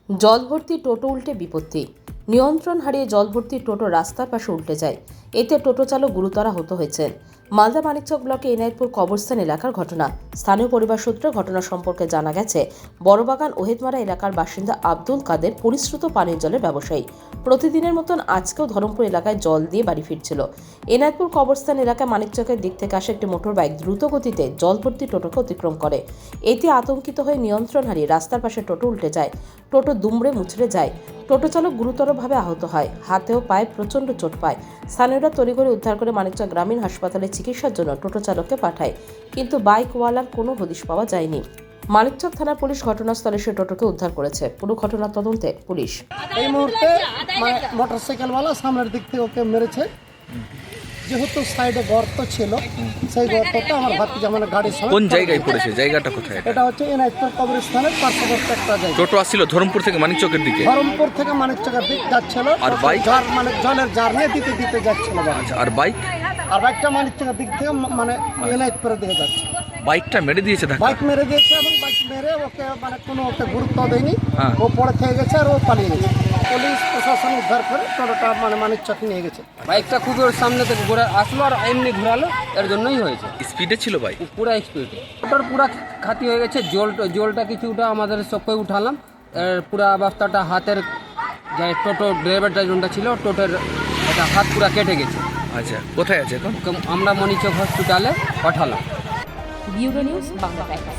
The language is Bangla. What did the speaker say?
জল ভর্তি টোটো উল্টে বিপত্তি। নিয়ন্ত্রণ হারিয়ে জল ভর্তি টোটো রাস্তার পাশে উল্টে যায়। এতে টোটো চালক গুরুতর আহত হয়েছেন। মালদা মানিকচক ব্লকে এনায়েতপুর কবরস্থান এলাকার ঘটনা। স্থানীয় পরিবার সূত্রে ঘটনা সম্পর্কে জানা গেছে, বড়বাগান ওহেদমারা এলাকার বাসিন্দা আব্দুল কাদের পরিশ্রুত পানীয় জলের ব্যবসায়ী। প্রতিদিনের মতন আজকেও ধরমপুর এলাকায় জল দিয়ে বাড়ি ফিরছিল। এনায়েতপুর কবরস্থান এলাকায় মানিকচকের দিক থেকে আসা একটি মোটর বাইক দ্রুত গতিতে জল ভর্তি টোটোকে অতিক্রম করে। এতে আতঙ্কিত হয়ে নিয়ন্ত্রণ হারিয়ে রাস্তার পাশে টোটো উল্টে যায়। টোটো দুমড়ে মুচড়ে যায়। টোটো চালক গুরুতরভাবে আহত হয়। হাতে ও পায়ে প্রচণ্ড চোট পায়। স্থানীয়রা তড়িঘড়ি উদ্ধার করে মানিকচক গ্রামীণ হাসপাতালে চিকিৎসার জন্য টোটো চালককে পাঠায়, কিন্তু বাইকওয়ালার কোনো হদিশ পাওয়া যায়নি। মানিকচক থানার পুলিশ ঘটনাস্থলে সে টোটোকে উদ্ধার করেছে। পুরো ঘটনার তদন্তে পুলিশ। এই মুহূর্তে মোটরসাইকেলওয়ালা সামনের দিক থেকে ওকে মেরেছে। যেহেতু সাইডে গর্ত ছিল, সেই গর্তটা আমার ভাতিজা মানে গাড়ির সামনে। কোন জায়গায় পড়েছে? জায়গাটা কোথায়? এটা হচ্ছে এনায়েতপুর কবরস্থানের পার্শ্ববর্তী একটা জায়গা। টোটো আসছিল ধরমপুর থেকে মানিকচকের দিকে। ধরমপুর থেকে মানিকচকের দিক যাচ্ছিল। আর বাইক? মানে জলের জার নিয়ে দিতে দিতে যাচ্ছিল। আর বাইক? আর বাইকটা মানিকচকের দিক থেকে মানে এনায়েতপুরের দিকে যাচ্ছে। বাইকটা মেরে দিয়েছে ধাক্কা? বাইক মেরে দিয়েছে এবং বাইক মেরে ওকে মানে কোনো ওকে গুরুত্ব দেয়নি। হ্যাঁ। ও পড়ে থেকে গেছে আর ও পালিয়ে গেছে। পুলিশ প্রশাসন উদ্ধার করে টোটোটা মানে মানিকচক নিয়ে গেছে। বাইকটা খুবই ওর সামনে থেকে ঘুরে আসলো আর এমনি ঘোরালো, এর জন্যই হয়েছে। স্পিডে ছিল বাইক? পুরা স্পিডে। ওটার পুরা খাতি হয়ে গেছে। জলটা কিছুটা আমাদের সবকে উঠালাম। এর পুরা অবস্থাটা হাতের যে টোটো ড্রাইভারটা যোনটা ছিল, টোটোর এটা হাত পুরা কেটে গেছে। আচ্ছা, কোথায় আছে এখন? আমরা মানিকচক হসপিটালে পাঠালাম। Bureau news Bangla Times.